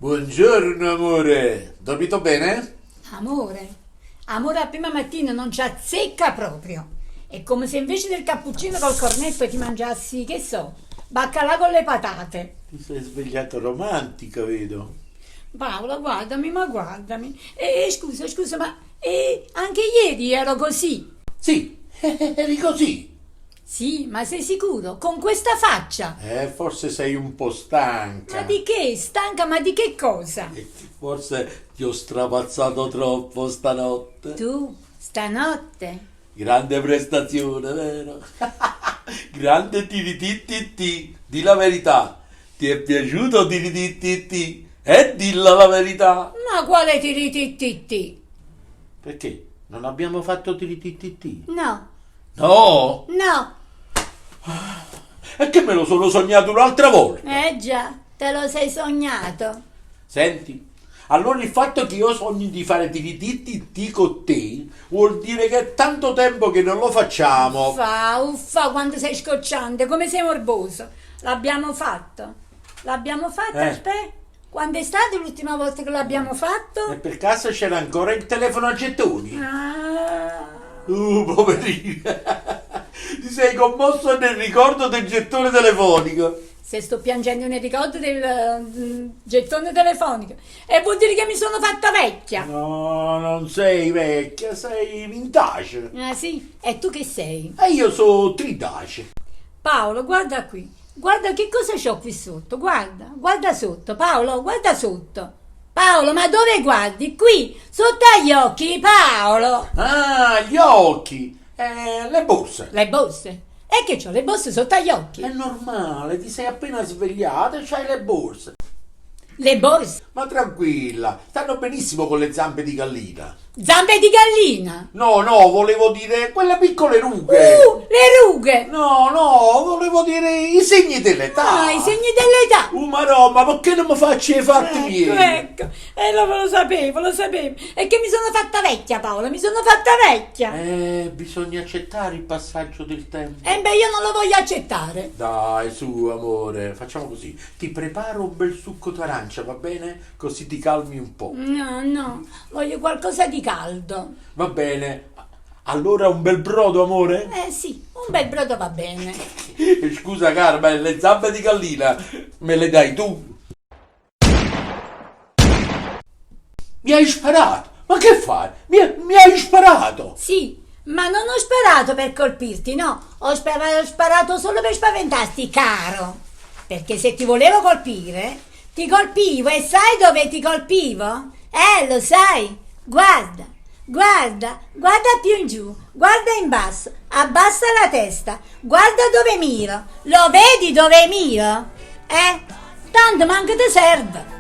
Buongiorno amore, dormito bene? Amore a prima mattina non ci azzecca proprio. È come se invece del cappuccino col cornetto ti mangiassi, che so, baccalà con le patate. Ti sei svegliato romantica, vedo. Paola, guardami. Scusa, ma anche ieri ero così. Sì, eri così. Sì, ma sei sicuro? Con questa faccia? Forse sei un po' stanca. Ma di che? Stanca, ma di che cosa? Forse ti ho strapazzato troppo stanotte. Tu, stanotte? Grande prestazione, vero? Grande tiritititi. Di la verità. Ti è piaciuto tiritititi? Dilla la verità. Ma quale tiritititi? Perché? Non abbiamo fatto tiritititi? No. No? No. È che me lo sono sognato un'altra volta. Già, te lo sei sognato. Senti, allora il fatto che io sogni di fare tirititi con te vuol dire che è tanto tempo che non lo facciamo. Uffa, quando sei scocciante, come sei morboso. L'abbiamo fatto. Aspetta. Quando è stata l'ultima volta che l'abbiamo fatto? E per caso c'era ancora il telefono a gettoni? Poverina. Ti sei commosso nel ricordo del gettone telefonico. Se sto piangendo nel ricordo del gettone telefonico, e vuol dire che mi sono fatta vecchia. No, non sei vecchia, sei vintage. Ah sì? E tu che sei? E io sono tridace. Paolo, guarda qui. Guarda che cosa c'ho qui sotto. Guarda sotto, Paolo, guarda sotto. Paolo, ma dove guardi? Qui, sotto agli occhi, Paolo. Ah, gli occhi. Le borse. Le borse? E che c'ho le borse sotto agli occhi? È normale, ti sei appena svegliata e c'hai le borse. Le borse? Ma tranquilla, stanno benissimo con le zampe di gallina. Zampe di gallina? No, volevo dire quelle piccole rughe. Le rughe! No, volevo dire i segni dell'età. Ah, i segni dell'età! Ma perché non mi faccio i fatti miei? Ecco, lo sapevo. È che mi sono fatta vecchia, Paola, mi sono fatta vecchia. Bisogna accettare il passaggio del tempo. Io non lo voglio accettare. Dai, su, amore, facciamo così. Ti preparo un bel succo d'arancia, va bene? Così ti calmi un po'. No, voglio qualcosa di caldo. Va bene. Allora un bel brodo, amore? Sì, un bel brodo va bene. Scusa, Carmen, le zampe di gallina me le dai tu? Mi hai sparato? Ma che fai? Mi hai sparato? Sì, ma non ho sparato per colpirti, no. Ho sparato solo per spaventarti, caro. Perché se ti volevo colpire, ti colpivo, e sai dove ti colpivo? Lo sai? Guarda più in giù, guarda in basso, abbassa la testa, guarda dove miro, lo vedi dove miro? Tanto manco ti serve.